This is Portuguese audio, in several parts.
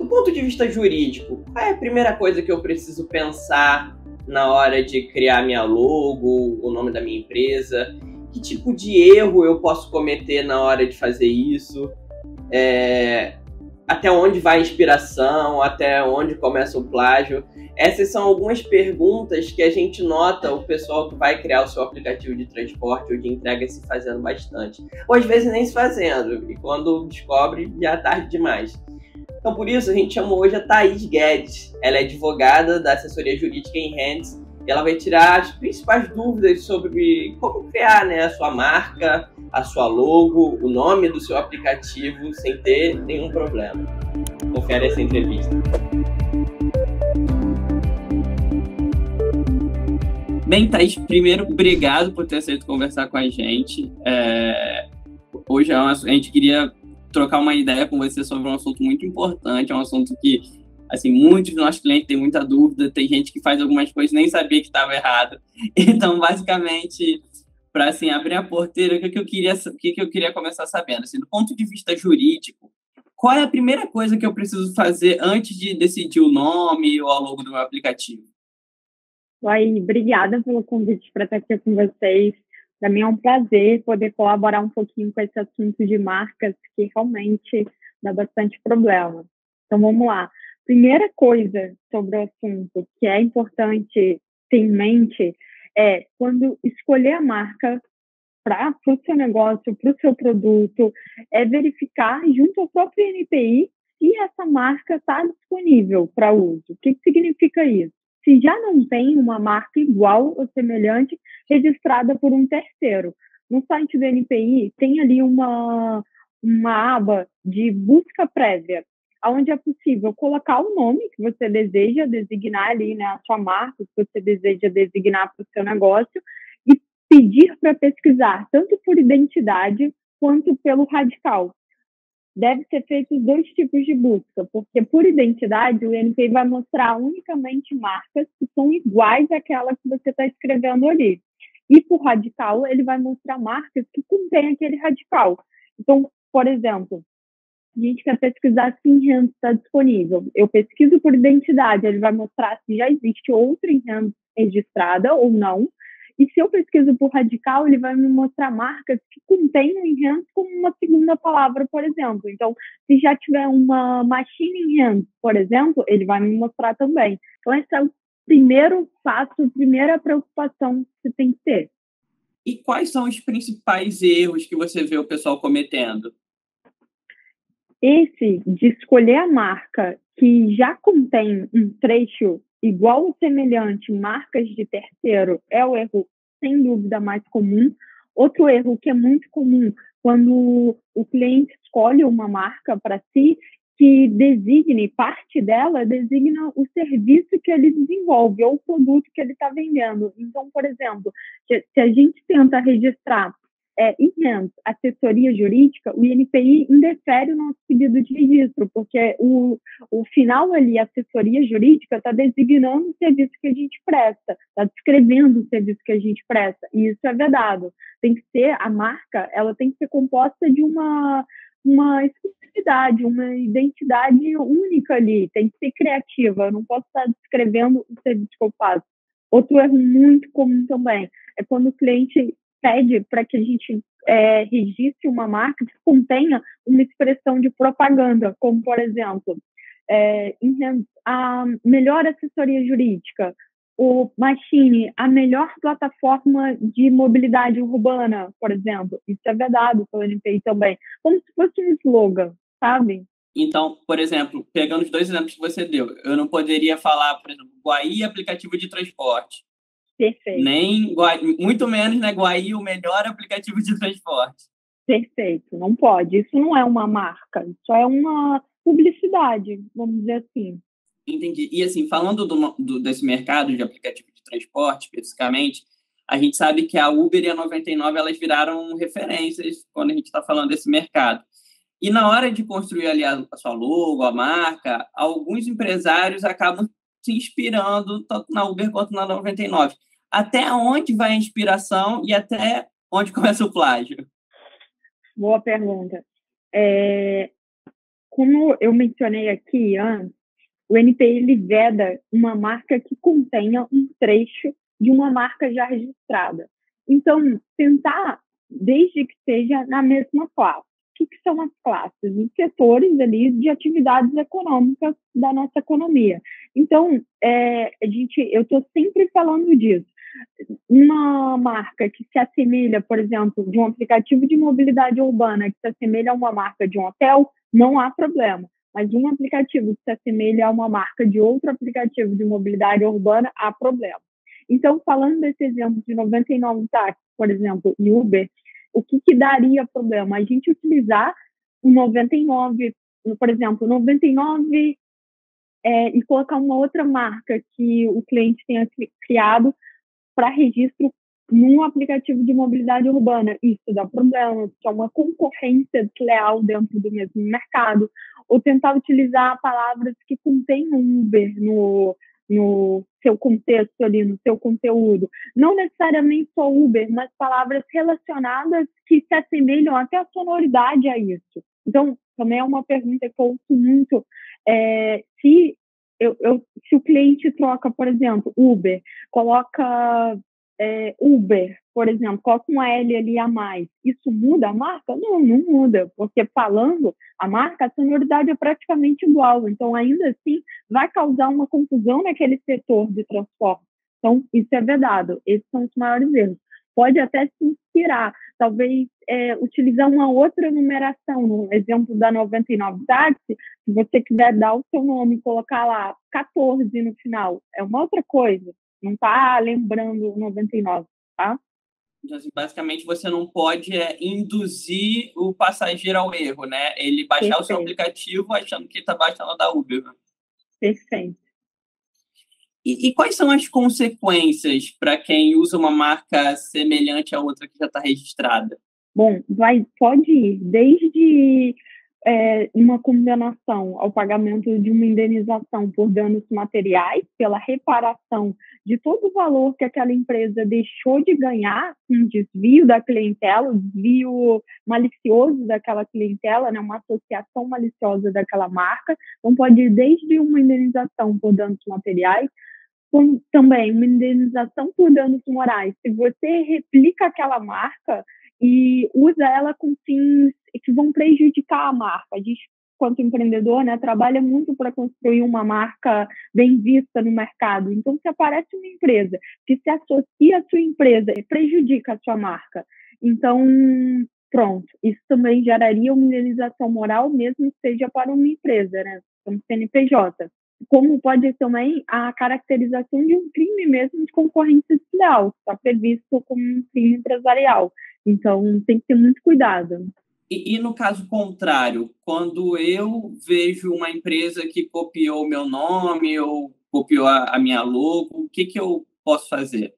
Do ponto de vista jurídico, qual é a primeira coisa que eu preciso pensar na hora de criar minha logo, o nome da minha empresa? Que tipo de erro eu posso cometer na hora de fazer isso? Até onde vai a inspiração? Até onde começa o plágio? Essas são algumas perguntas que a gente nota o pessoal que vai criar o seu aplicativo de transporte ou de entrega se fazendo bastante. Ou às vezes nem se fazendo, e quando descobre já é tarde demais. Então, por isso, a gente chamou hoje a Thaís Guedes. Ela é advogada da assessoria jurídica Enhance e ela vai tirar as principais dúvidas sobre como criar, né, a sua marca, a sua logo, o nome do seu aplicativo sem ter nenhum problema. Confere essa entrevista. Bem, Thaís, primeiro, obrigado por ter aceito conversar com a gente. Hoje a gente queria trocar uma ideia com você sobre um assunto muito importante, é um assunto que, assim, muitos dos nossos clientes têm muita dúvida, tem gente que faz algumas coisas e nem sabia que estava errado. Então, basicamente, para assim, abrir a porteira, o que eu queria começar sabendo? Assim, do ponto de vista jurídico, qual é a primeira coisa que eu preciso fazer antes de decidir o nome ou a logo do meu aplicativo? Oi, obrigada pelo convite para estar aqui com vocês. Para mim é um prazer poder colaborar um pouquinho com esse assunto de marcas que realmente dá bastante problema. Então, vamos lá. Primeira coisa sobre o assunto que é importante ter em mente é quando escolher a marca para o seu negócio, para o seu produto, é verificar junto ao próprio NPI se essa marca está disponível para uso. O que significa isso? Se já não tem uma marca igual ou semelhante registrada por um terceiro. No site do NPI tem ali uma aba de busca prévia, onde é possível colocar o nome que você deseja designar ali, né, a sua marca, que você deseja designar para o seu negócio, e pedir para pesquisar tanto por identidade quanto pelo radical. Deve ser feito dois tipos de busca, porque por identidade o NPI vai mostrar unicamente marcas que são iguais àquela que você está escrevendo ali. E por radical, ele vai mostrar marcas que contêm aquele radical. Então, por exemplo, a gente quer pesquisar se Enhance está disponível. Eu pesquiso por identidade, ele vai mostrar se já existe outra Enhance registrada ou não. E se eu pesquiso por radical, ele vai me mostrar marcas que contêm o Enhance como uma segunda palavra, por exemplo. Então, se já tiver uma Machine Enhance, por exemplo, ele vai me mostrar também. Então, esse é o primeiro passo, a primeira preocupação que você tem que ter. E quais são os principais erros que você vê o pessoal cometendo? Esse de escolher a marca que já contém um trecho igual ou semelhante, marcas de terceiro, é o erro, sem dúvida, mais comum. Outro erro que é muito comum, quando o cliente escolhe uma marca para si, que designe, parte dela designa o serviço que ele desenvolve ou o produto que ele está vendendo. Então, por exemplo, se a gente tenta registrar Enhance, assessoria jurídica, o INPI indefere o nosso pedido de registro, porque o final ali, assessoria jurídica, está designando o serviço que a gente presta, está descrevendo o serviço que a gente presta, e isso é vedado. Tem que ser, a marca, ela tem que ser composta de uma exclusividade, uma identidade única ali, tem que ser criativa, eu não posso estar descrevendo o serviço que eu faço. Outro erro muito comum também é quando o cliente pede para que a gente registre uma marca que contenha uma expressão de propaganda, como, por exemplo, a melhor assessoria jurídica, o Machine, a melhor plataforma de mobilidade urbana, por exemplo. Isso é vedado pelo NPI também. Como se fosse um slogan, sabe? Então, por exemplo, pegando os dois exemplos que você deu, eu não poderia falar, por exemplo, Guaí aplicativo de transporte. Perfeito. Nem muito menos, né, Guaí, o melhor aplicativo de transporte. Perfeito, não pode. Isso não é uma marca, isso é uma publicidade, vamos dizer assim. Entendi. E assim, falando desse mercado de aplicativo de transporte, especificamente, a gente sabe que a Uber e a 99 elas viraram referências quando a gente está falando desse mercado. E na hora de construir ali a sua logo, a marca, alguns empresários acabam se inspirando tanto na Uber quanto na 99. Até onde vai a inspiração e até onde começa o plágio? Boa pergunta. como eu mencionei aqui antes, o NPI ele veda uma marca que contenha um trecho de uma marca já registrada. Então, tentar, desde que seja na mesma classe. O que são as classes? Os setores ali de atividades econômicas da nossa economia. Então, eu estou sempre falando disso. Uma marca que se assemelha, por exemplo, de um aplicativo de mobilidade urbana que se assemelha a uma marca de um hotel, não há problema. Mas um aplicativo que se assemelha a uma marca de outro aplicativo de mobilidade urbana, há problema. Então, falando desse exemplo de 99 táxis, por exemplo, e Uber, o que daria problema? A gente utilizar o 99, por exemplo, 99 e colocar uma outra marca que o cliente tenha criado para registro num aplicativo de mobilidade urbana. Isso dá problema, porque é uma concorrência desleal dentro do mesmo mercado. Ou tentar utilizar palavras que contêm Uber no seu contexto ali, no seu conteúdo. Não necessariamente só Uber, mas palavras relacionadas que se assemelham até a sonoridade a isso. Então, também é uma pergunta que eu ouço muito. Se o cliente troca, por exemplo, Uber, coloca Uber, por exemplo, coloca um L ali a mais, isso muda a marca? Não muda, porque falando a marca, a sonoridade é praticamente igual, então ainda assim vai causar uma confusão naquele setor de transporte. Então, isso é vedado, esses são os maiores erros. Pode até se inspirar, talvez utilizar uma outra numeração, no exemplo da 99 táxi, se você quiser dar o seu nome e colocar lá 14 no final, é uma outra coisa, não está lembrando o 99, tá? Então, assim, basicamente, você não pode induzir o passageiro ao erro, né? Ele baixar o seu aplicativo achando que está baixando da Uber. Perfeito. E quais são as consequências para quem usa uma marca semelhante à outra que já está registrada? Bom, pode ir desde uma condenação ao pagamento de uma indenização por danos materiais, pela reparação de todo o valor que aquela empresa deixou de ganhar, um desvio da clientela, um desvio malicioso daquela clientela, né, uma associação maliciosa daquela marca. Então, pode ir desde uma indenização por danos materiais, como também uma indenização por danos morais. Se você replica aquela marca e usa ela com fins que vão prejudicar a marca. A gente, quanto empreendedor, né, trabalha muito para construir uma marca bem vista no mercado. Então, se aparece uma empresa que se associa à sua empresa e prejudica a sua marca, então, pronto, isso também geraria uma indenização moral, mesmo que seja para uma empresa, né, como CNPJ. Como pode ser também a caracterização de um crime mesmo de concorrência desleal, que está previsto como um crime empresarial. Então, tem que ter muito cuidado. E no caso contrário, quando eu vejo uma empresa que copiou meu nome ou copiou a minha logo, o que eu posso fazer?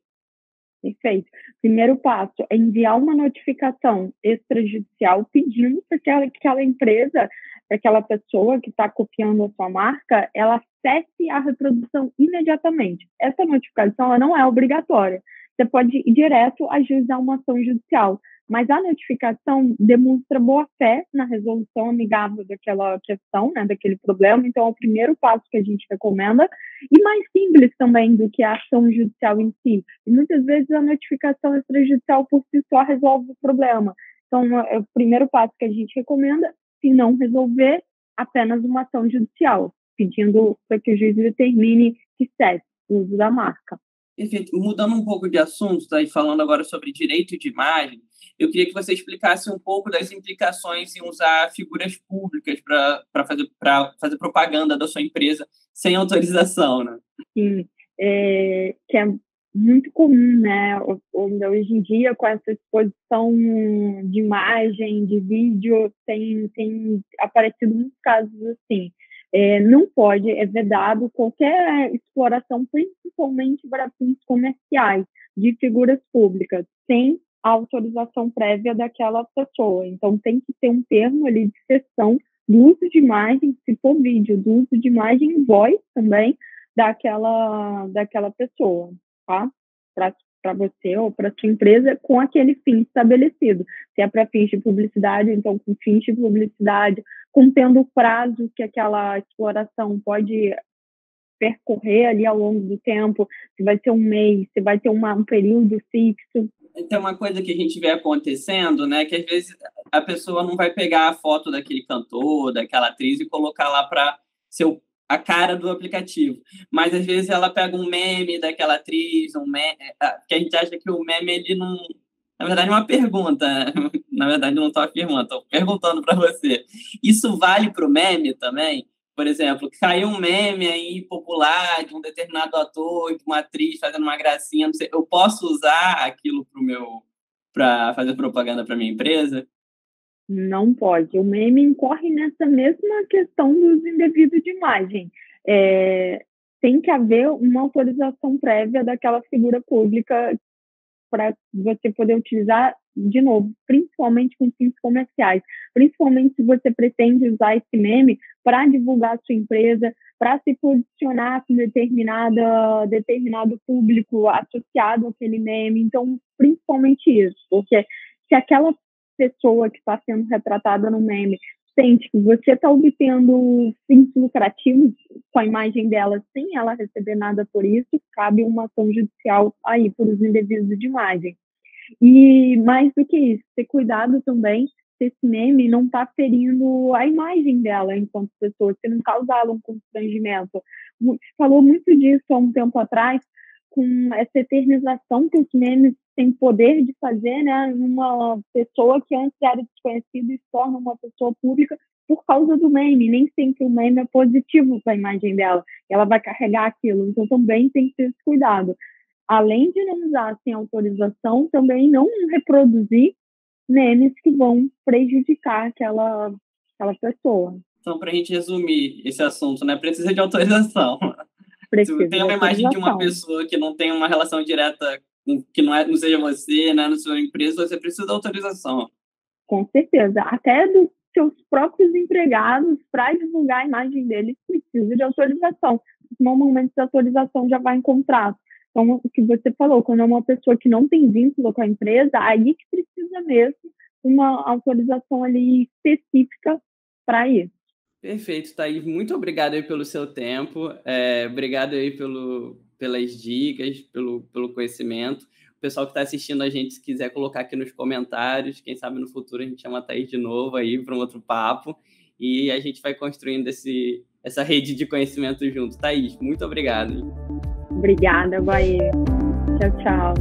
Perfeito. Primeiro passo é enviar uma notificação extrajudicial pedindo para que aquela empresa, para aquela pessoa que está copiando a sua marca, ela cesse a reprodução imediatamente. Essa notificação ela não é obrigatória. Você pode ir direto ajuizar uma ação judicial, mas a notificação demonstra boa-fé na resolução amigável daquela questão, né, daquele problema. Então, é o primeiro passo que a gente recomenda, e mais simples também do que a ação judicial em si. E muitas vezes a notificação extrajudicial por si só resolve o problema. Então, é o primeiro passo que a gente recomenda. Se não resolver, apenas uma ação judicial, pedindo para que o juiz determine que cesse o uso da marca. Perfeito. Mudando um pouco de assunto, tá? E falando agora sobre direito de imagem, eu queria que você explicasse um pouco das implicações em usar figuras públicas para fazer propaganda da sua empresa sem autorização, né? Sim, que é muito comum, né? Hoje em dia, com essa exposição de imagem, de vídeo, tem aparecido muitos casos assim. Não pode, é vedado qualquer exploração, principalmente para fins comerciais, de figuras públicas, sem a autorização prévia daquela pessoa. Então, tem que ter um termo ali de cessão do uso de imagem, se for vídeo, do uso de imagem e voz também, daquela pessoa, tá? Para você ou para sua empresa, com aquele fim estabelecido. Se é para fins de publicidade, então com fins de publicidade, contendo o prazo que aquela exploração pode percorrer ali ao longo do tempo, se vai ser um mês, se vai ter um período fixo. Tem uma coisa que a gente vê acontecendo, né, que às vezes a pessoa não vai pegar a foto daquele cantor, daquela atriz e colocar lá para ser a cara do aplicativo. Mas às vezes ela pega um meme daquela atriz, que a gente acha que o meme, ele não... Na verdade, é uma pergunta. Na verdade, eu não estou afirmando, estou perguntando para você. Isso vale para o meme também? Por exemplo, caiu um meme aí popular de um determinado ator, de uma atriz fazendo uma gracinha, não sei, eu posso usar aquilo para fazer propaganda para minha empresa? Não pode. O meme incorre nessa mesma questão dos indevidos de imagem. Tem que haver uma autorização prévia daquela figura pública para você poder utilizar, de novo, principalmente com fins comerciais, principalmente se você pretende usar esse meme para divulgar a sua empresa, para se posicionar com determinado público associado àquele meme. Então, principalmente isso, porque se aquela pessoa que está sendo retratada no meme sente que você está obtendo fins lucrativos com a imagem dela sem ela receber nada por isso, cabe uma ação judicial aí por uso indevido de imagem. E mais do que isso, ter cuidado também se esse meme não está ferindo a imagem dela enquanto pessoa, se não causar um constrangimento. Falou muito disso há um tempo atrás, com essa eternização que os memes têm poder de fazer, né? Uma pessoa que antes era desconhecida e se torna uma pessoa pública por causa do meme. Nem sempre o meme é positivo para a imagem dela. Ela vai carregar aquilo. Então, também tem que ter esse cuidado. Além de não usar sem autorização, também não reproduzir memes que vão prejudicar aquela pessoa. Então, para a gente resumir esse assunto, né? Precisa de autorização. Se tem uma imagem de uma pessoa que não tem uma relação direta, que não seja você, né, na sua empresa, você precisa da autorização. Com certeza. Até dos seus próprios empregados, para divulgar a imagem deles, precisa de autorização. Normalmente, essa autorização já vai em contrato. Então, o que você falou, quando é uma pessoa que não tem vínculo com a empresa, aí que precisa mesmo uma autorização ali específica para isso. Perfeito, Thaís. Muito obrigado aí pelo seu tempo. Obrigado aí pelas dicas, pelo conhecimento. O pessoal que está assistindo a gente, se quiser colocar aqui nos comentários, quem sabe no futuro a gente chama a Thaís de novo aí para um outro papo e a gente vai construindo essa rede de conhecimento junto. Thaís, muito obrigado. Obrigada, Bahia. Tchau, tchau.